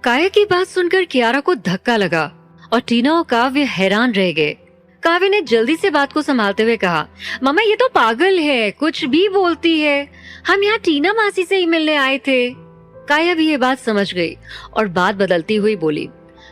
काया की बात सुनकर कियारा को धक्का लगा और टीना और काव्य हैरान रह गए। काव्य ने जल्दी से बात को संभालते हुए कहा, मामा ये तो पागल है, कुछ भी बोलती है। हम यहाँ टीना मासी से ही मिलने आए थे। काया भी ये बात समझ गई और बात बदलती हुई बोली,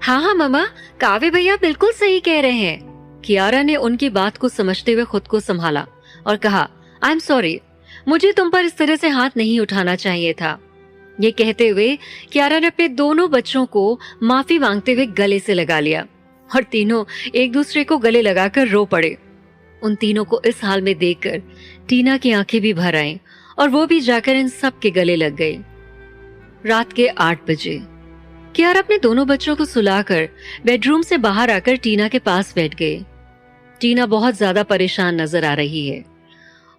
हाँ हाँ मामा, काव्य भैया बिल्कुल सही कह रहे हैं। कियारा ने उनकी बात को समझते हुए खुद को संभाला और कहा, आई एम सॉरी, मुझे तुम पर इस तरह से हाथ नहीं उठाना चाहिए था। ये कहते हुए कियारा ने अपने दोनों बच्चों को माफी मांगते हुए गले से लगा लिया और तीनों एक दूसरे को गले लगाकर रो पड़े। उन तीनों को इस हाल में देखकर टीना की आंखें भी भर आईं और वो भी जाकर इन सब के गले लग गई। रात के 8 बजे कियारा अपने दोनों बच्चों को सुलाकर बेडरूम से बाहर आकर टीना के पास बैठ गई। टीना बहुत ज्यादा परेशान नजर आ रही है।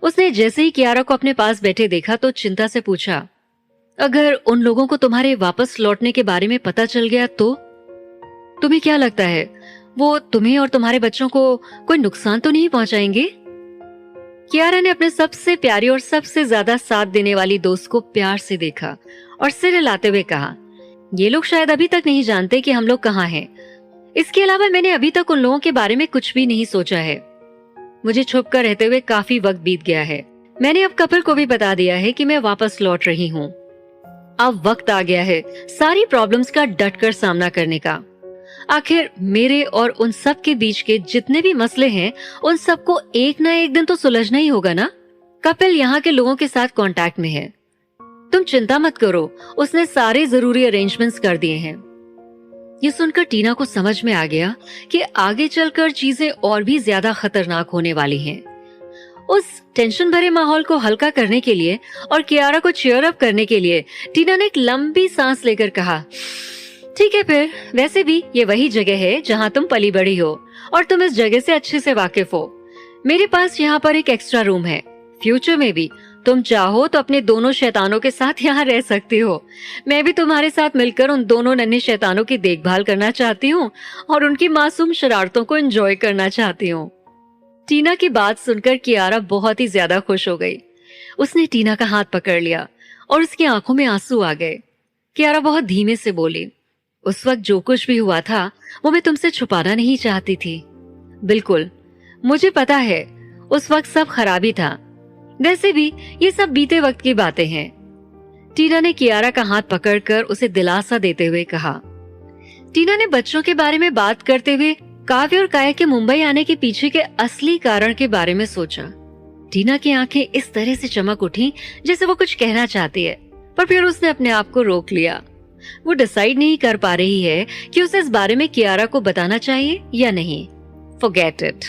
उसने जैसे ही कियारा को अपने पास बैठे देखा तो चिंता से पूछा, अगर उन लोगों को तुम्हारे वापस लौटने के बारे में पता चल गया तो? तुम्हें क्या लगता है वो तुम्हें और तुम्हारे बच्चों को कोई नुकसान तो नहीं पहुंचाएंगे? कियारा ने अपने सबसे प्यारी और सबसे ज्यादा साथ देने वाली दोस्त को प्यार से देखा और सिर हिलाते हुए कहा, ये लोग शायद अभी तक नहीं जानते कि हम लोग कहाँ हैं। इसके अलावा मैंने अभी तक उन लोगों के बारे में कुछ भी नहीं सोचा है। मुझे छुप कर रहते हुए काफी वक्त बीत गया है। मैंने अब कपिल को भी बता दिया है कि मैं वापस लौट रही हूँ। अब वक्त आ गया है सारी प्रॉब्लम्स का डटकर सामना करने का। आखिर मेरे और उन सब के बीच के जितने भी मसले हैं उन सबको एक ना एक दिन तो सुलझना ही होगा ना। कपिल यहाँ के लोगों के साथ कांटेक्ट में है। तुम चिंता मत करो, उसने सारे जरूरी अरेंजमेंट्स कर दिए हैं। ये सुनकर टीना को समझ में आ गया कि आगे चलकर चीजें और भी ज्यादा खतरनाक होने वाली हैं। उस टेंशन भरे माहौल को हल्का करने के लिए और कियारा को चीयर अप करने के लिए टीना ने एक लंबी सांस लेकर कहा, ठीक है फिर, वैसे भी ये वही जगह है जहाँ तुम पली बड़ी हो और तुम इस जगह से अच्छे से वाकिफ हो। मेरे पास यहाँ पर एक एक्स्ट्रा रूम है। फ्यूचर में भी तुम चाहो तो अपने दोनों शैतानों के साथ यहाँ रह सकती हो। मैं भी तुम्हारे साथ मिलकर उन दोनों नन्हे शैतानों की देखभाल करना चाहती हूँ और उनकी मासूम शरारतों को एंजॉय करना चाहती हूँ। टीना की बात सुनकर कियारा बहुत ही ज्यादा खुश हो गई। उसने टीना का हाथ पकड़ लिया और उसकी आंखों में आंसू आ गए। कियारा बहुत धीमे से बोली, उस वक्त जो कुछ भी हुआ था वो मैं तुमसे छुपाना नहीं चाहती थी। बिल्कुल, मुझे पता है उस वक्त सब खराबी था। वैसे भी ये सब बीते वक्त की बातें हैं। टीना ने कियारा का हाथ पकड़कर उसे दिलासा देते हुए कहा। टीना ने बच्चों के बारे में बात करते हुए काव्य और काया के मुंबई आने के पीछे के असली कारण के बारे में सोचा। टीना की आंखें इस तरह से चमक उठी जैसे वो कुछ कहना चाहती है, पर फिर उसने अपने आप को रोक लिया। वो डिसाइड नहीं कर पा रही है कि उसे इस बारे में कियारा को बताना चाहिए या नहीं। Forget it.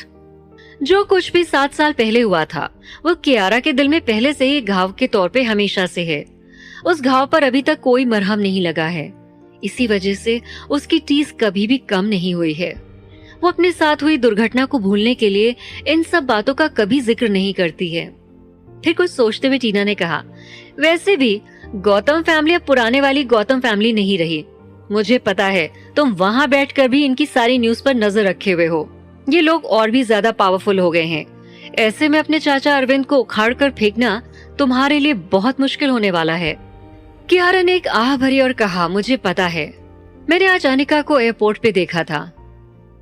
जो कुछ भी 7 साल पहले हुआ था वो कियारा के दिल में पहले से ही घाव के तौर पे हमेशा से है। उस घाव पर अभी तक कोई मरहम नहीं लगा है। इसी वजह से उसकी टीस कभी भी कम नहीं हुई है। वो अपने साथ हुई दुर्घटना को भूलने के लिए इन सब बातों का कभी जिक्र नहीं करती है। फिर कुछ सोचते हुए टीना ने कहा, वैसे भी गौतम फैमिली अब पुराने वाली गौतम फैमिली नहीं रही। मुझे पता है तुम वहां बैठकर भी इनकी सारी न्यूज पर नजर रखे हुए हो। ये लोग और भी ज्यादा पावरफुल हो गए हैं। ऐसे में अपने चाचा अरविंद को उखाड़ कर फेंकना तुम्हारे लिए बहुत मुश्किल होने वाला है। कियारा ने एक आह भरी और कहा, मुझे पता है, मैंने आज अनिका को एयरपोर्ट पे देखा था।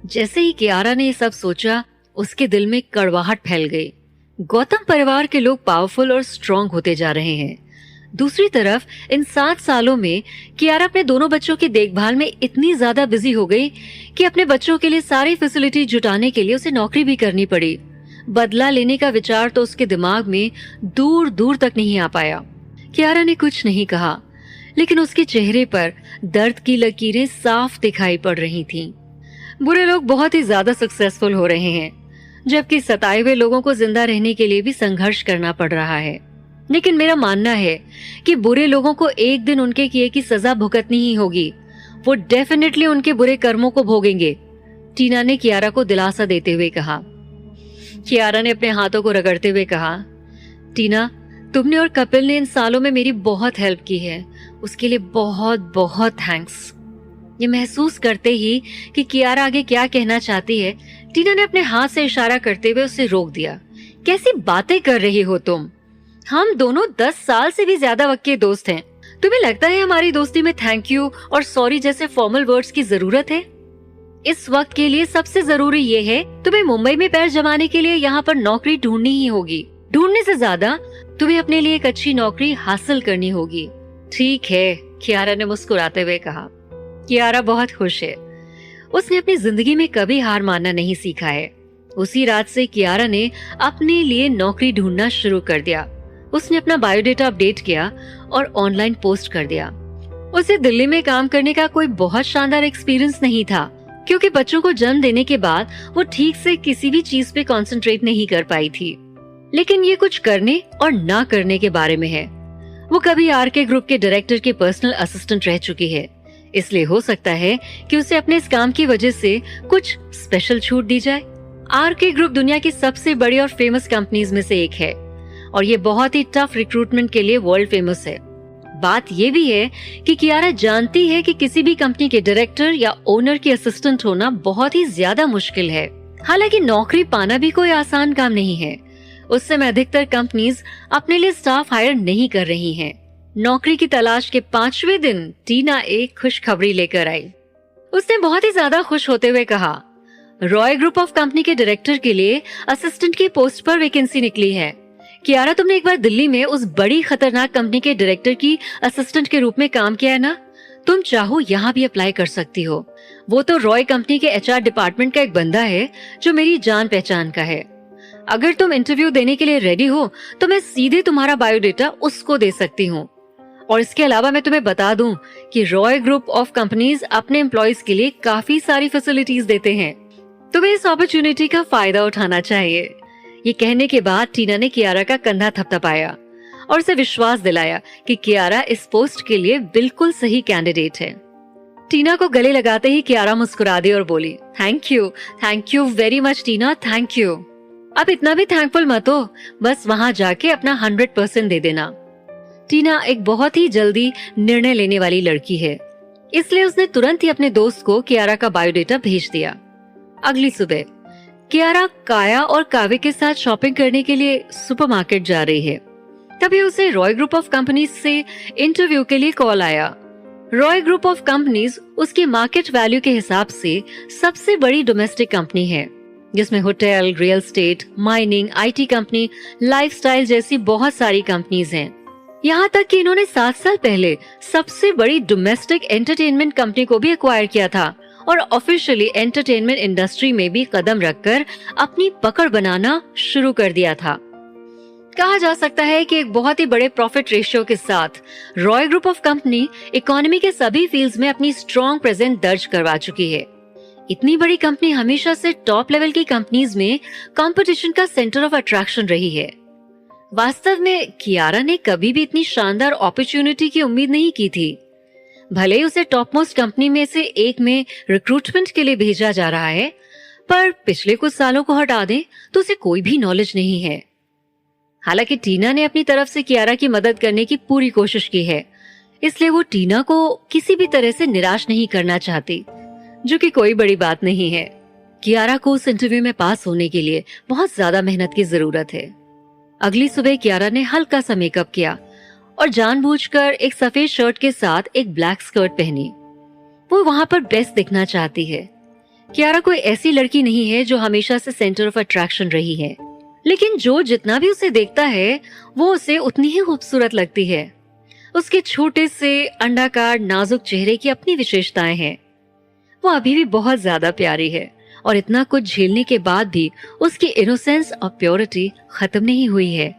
जैसे ही कियारा ने ये सब सोचा उसके दिल में कड़वाहट फैल गई। गौतम परिवार के लोग पावरफुल और स्ट्रांग होते जा रहे हैं। दूसरी तरफ इन 7 सालों में कियारा अपने दोनों बच्चों की देखभाल में इतनी ज्यादा बिजी हो गई कि अपने बच्चों के लिए सारी फैसिलिटी जुटाने के लिए उसे नौकरी भी करनी पड़ी। बदला लेने का विचार तो उसके दिमाग में दूर दूर तक नहीं आ पाया। कियारा ने कुछ नहीं कहा, लेकिन उसके चेहरे पर दर्द की लकीरें साफ दिखाई पड़ रही थीं। बुरे लोग बहुत ही ज्यादा सक्सेसफुल हो रहे हैं, जबकि सताए हुए लोगों को जिंदा रहने के लिए भी संघर्ष करना पड़ रहा है। लेकिन मेरा मानना है कि बुरे लोगों को एक दिन उनके किए की सजा भुगतनी ही होगी। वो डेफिनेटली उनके बुरे कर्मों को भोगेंगे। टीना ने कियारा को दिलासा देते हुए कहा। कियारा ने अपने हाथों को रगड़ते हुए कहा, टीना, तुमने और कपिल ने इन सालों में मेरी बहुत हेल्प की है, उसके लिए बहुत बहुत थैंक्स। ये महसूस करते ही कि कियारा आगे क्या कहना चाहती है, टीना ने अपने हाथ से इशारा करते हुए उसे रोक दिया। कैसी बातें कर रही हो तुम? हम दोनों 10 साल से भी ज्यादा वक्त के दोस्त हैं। तुम्हें लगता है हमारी दोस्ती में थैंक यू और सॉरी जैसे फॉर्मल वर्ड्स की जरूरत है? इस वक्त के लिए सबसे जरूरी ये है, तुम्हें मुंबई में पैर जमाने के लिए यहाँ पर नौकरी ढूंढनी ही होगी। ढूंढने से ज्यादा तुम्हें अपने लिए एक अच्छी नौकरी हासिल करनी होगी। ठीक है, कियारा ने मुस्कुराते हुए कहा। कियारा बहुत खुश है। उसने अपनी जिंदगी में कभी हार मानना नहीं सीखा है। उसी रात से कियारा ने अपने लिए नौकरी ढूंढना शुरू कर दिया। उसने अपना बायोडेटा अपडेट किया और ऑनलाइन पोस्ट कर दिया। उसे दिल्ली में काम करने का कोई बहुत शानदार एक्सपीरियंस नहीं था, क्योंकि बच्चों को जन्म देने के बाद वो ठीक से किसी भी चीज पे कंसंट्रेट नहीं कर पाई थी। लेकिन ये कुछ करने और ना करने के बारे में है। वो कभी आरके ग्रुप के डायरेक्टर के पर्सनल असिस्टेंट रह चुकी है, इसलिए हो सकता है कि उसे अपने इस काम की वजह से कुछ स्पेशल छूट दी जाए। आरके ग्रुप दुनिया की सबसे बड़ी और फेमस कंपनीज में से एक है और ये बहुत ही टफ रिक्रूटमेंट के लिए वर्ल्ड फेमस है। बात ये भी है कि कियारा जानती है कि किसी भी कंपनी के डायरेक्टर या ओनर की असिस्टेंट होना बहुत ही ज्यादा मुश्किल है। हालांकि नौकरी पाना भी कोई आसान काम नहीं है। उस समय अधिकतर कंपनीज अपने लिए स्टाफ हायर नहीं कर रही हैं। नौकरी की तलाश के 5वें दिन टीना एक खुशखबरी लेकर आई। उसने बहुत ही ज्यादा खुश होते हुए कहा, रॉय ग्रुप ऑफ कंपनी के डायरेक्टर के लिए असिस्टेंट की पोस्ट पर वैकेंसी निकली है। कियारा, तुमने एक बार दिल्ली में उस बड़ी खतरनाक कंपनी के डायरेक्टर की असिस्टेंट के रूप में काम किया है ना? तुम चाहो यहाँ भी अप्लाई कर सकती हो। वो तो रॉय कंपनी के एचआर डिपार्टमेंट का एक बंदा है जो मेरी जान पहचान का है। अगर तुम इंटरव्यू देने के लिए रेडी हो तो मैं सीधे तुम्हारा बायोडेटा उसको दे सकती हूँ। और इसके अलावा मैं तुम्हें बता दूं कि रॉय ग्रुप ऑफ कंपनीज अपने एम्प्लॉयज के लिए काफी सारी फैसिलिटीज देते हैं। तुम्हें इस अपॉर्चुनिटी का फायदा उठाना चाहिए। ये कहने के बाद टीना ने कियारा का कंधा थपथपाया और उसे विश्वास दिलाया कि कियारा इस पोस्ट के लिए बिल्कुल सही कैंडिडेट है। टीना को गले लगाते ही कियारा मुस्कुरा दी और बोली, thank you very much Tina, thank you. अब इतना भी थैंकफुल मत हो, बस वहां जाके अपना 100% दे देना। टीना एक बहुत ही जल्दी निर्णय लेने वाली लड़की है, इसलिए उसने तुरंत ही अपने दोस्त को कियारा का बायोडेटा भेज दिया। अगली सुबह कियारा काया और काव्य के साथ शॉपिंग करने के लिए सुपरमार्केट जा रही है। तभी उसे रॉय ग्रुप ऑफ कंपनीज से इंटरव्यू के लिए कॉल आया। रॉय ग्रुप ऑफ कंपनीज उसके मार्केट वैल्यू के हिसाब से सबसे बड़ी डोमेस्टिक कंपनी है, जिसमें hotel, real estate, mining, IT company, lifestyle जैसी बहुत सारी कंपनीज हैं। यहाँ तक कि इन्होंने 7 साल पहले सबसे बड़ी डोमेस्टिक एंटरटेनमेंट कंपनी को भी एक्वायर किया था और ऑफिशियली एंटरटेनमेंट इंडस्ट्री में भी कदम रखकर अपनी पकड़ बनाना शुरू कर दिया था। कहा जा सकता है कि एक बहुत ही बड़े प्रॉफिट रेशियो के साथ Roy group of company economy के सभी फील्ड्स में अपनी स्ट्रॉन्ग प्रेजेंस दर्ज करवा चुकी है। इतनी बड़ी कंपनी हमेशा से टॉप लेवल की कंपनीज में कंपटीशन का सेंटर ऑफ अट्रैक्शन रही है। वास्तव में कियारा ने कभी भी इतनी शानदार अपॉर्चुनिटी की उम्मीद नहीं की थी। भले ही उसे टॉप मोस्ट कंपनी में से एक में रिक्रूटमेंट के लिए भेजा जा रहा है, पर पिछले कुछ सालों को हटा दें तो उसे कोई भी नॉलेज नहीं है। हालांकि टीना ने अपनी तरफ से कियारा की मदद करने की पूरी कोशिश की है, इसलिए वो टीना को किसी भी तरह से निराश नहीं करना चाहती, जो कि कोई बड़ी बात नहीं है। कियारा को उस इंटरव्यू में पास होने के लिए बहुत ज्यादा मेहनत की जरूरत है। अगली सुबह कियारा ने हल्का सा मेकअप किया और जानबूझकर एक सफेद शर्ट के साथ एक ब्लैक स्कर्ट पहनी। वो वहां पर बेस्ट दिखना चाहती है। कियारा कोई ऐसी लड़की नहीं है जो हमेशा से सेंटर ऑफ अट्रैक्शन रही है, लेकिन जो जितना भी उसे देखता है वो उसे उतनी ही खूबसूरत लगती है। उसके छोटे से अंडाकार नाजुक चेहरे की अपनी विशेषताएं हैं। वो अभी भी बहुत ज्यादा प्यारी है और इतना कुछ झेलने के बाद भी उसकी इनोसेंस और प्योरिटी खत्म नहीं हुई है।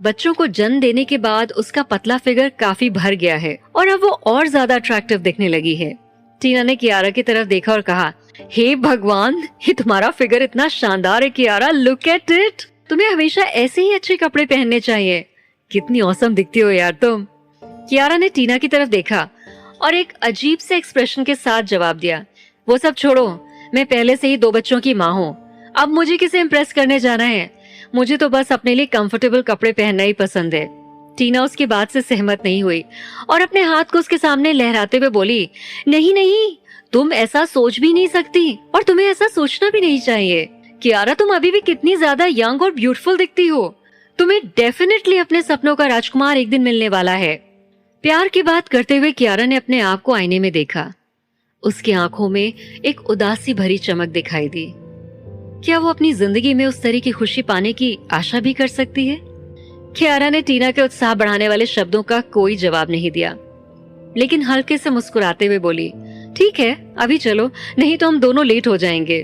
बच्चों को जन्म देने के बाद उसका पतला फिगर काफी भर गया है और अब वो और ज्यादा अट्रैक्टिव दिखने लगी है। टीना ने कियारा की तरफ देखा और कहा, हे भगवान, ये तुम्हारा फिगर इतना शानदार है कियारा, लुक एट इट। तुम्हें हमेशा ऐसे ही अच्छे कपड़े पहनने चाहिए। कितनी औसम दिखती हो यार तुम। कियारा ने टीना की तरफ देखा और एक अजीब से एक्सप्रेशन के साथ जवाब दिया, वो सब छोड़ो, मैं पहले से ही 2 बच्चों की माँ हूँ। अब मुझे किसे इम्प्रेस करने जाना है? मुझे तो बस अपने लिए कंफर्टेबल कपड़े पहनना ही पसंद है। टीना उसकी बात से सहमत नहीं हुई और अपने हाथ को उसके सामने लहराते हुए बोली, नहीं, तुम ऐसा सोच भी नहीं सकती और तुम्हें ऐसा सोचना भी नहीं चाहिए। कियारा, तुम अभी भी कितनी ज्यादा यंग और ब्यूटीफुल दिखती हो। तुम्हें डेफिनेटली अपने सपनों का राजकुमार एक दिन मिलने वाला है। प्यार की बात करते हुए कियारा ने अपने आप को आईने में देखा। उसकी आंखों में एक उदासी भरी चमक दिखाई दी। क्या वो अपनी जिंदगी में उस तरह की खुशी पाने की आशा भी कर सकती है? कियारा ने टीना के उत्साह बढ़ाने वाले शब्दों का कोई जवाब नहीं दिया, लेकिन हल्के से मुस्कुराते हुए बोली, ठीक है, अभी चलो, नहीं तो हम दोनों लेट हो जाएंगे।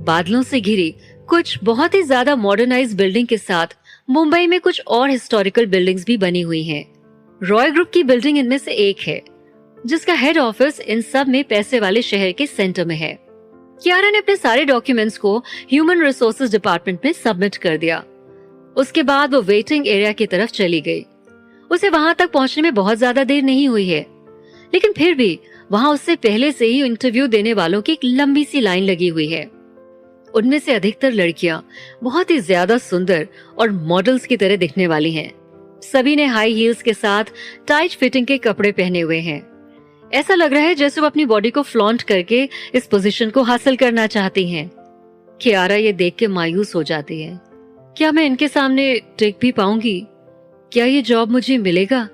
बादलों से घिरी कुछ बहुत ही ज्यादा मॉडर्नाइज्ड बिल्डिंग के साथ मुंबई में कुछ और हिस्टोरिकल बिल्डिंग्स भी बनी हुई हैं। रॉय ग्रुप की बिल्डिंग इनमें से एक है, जिसका हेड ऑफिस इन सब में पैसे वाले शहर के सेंटर में है। कियारा ने अपने सारे डॉक्यूमेंट्स को ह्यूमन रिसोर्सेज डिपार्टमेंट में सबमिट कर दिया। उसके बाद वो वेटिंग एरिया की तरफ चली गई। उसे वहां तक पहुंचने में बहुत ज्यादा देर नहीं हुई है, लेकिन फिर भी वहां उससे पहले से ही इंटरव्यू देने वालों की एक लंबी सी लाइन लगी हुई है। उनमें से अधिकतर लड़कियां बहुत ही ज्यादा सुंदर और मॉडल्स की तरह दिखने वाली हैं। सभी ने हाई हील्स के साथ टाइट फिटिंग के कपड़े पहने हुए हैं। ऐसा लग रहा है जैसे वो अपनी बॉडी को फ्लॉन्ट करके इस पोजीशन को हासिल करना चाहती हैं। कियारा ये देख के मायूस हो जाती है। क्या मैं इनके सामने टिक भी पाऊंगी? क्या ये जॉब मुझे मिलेगा?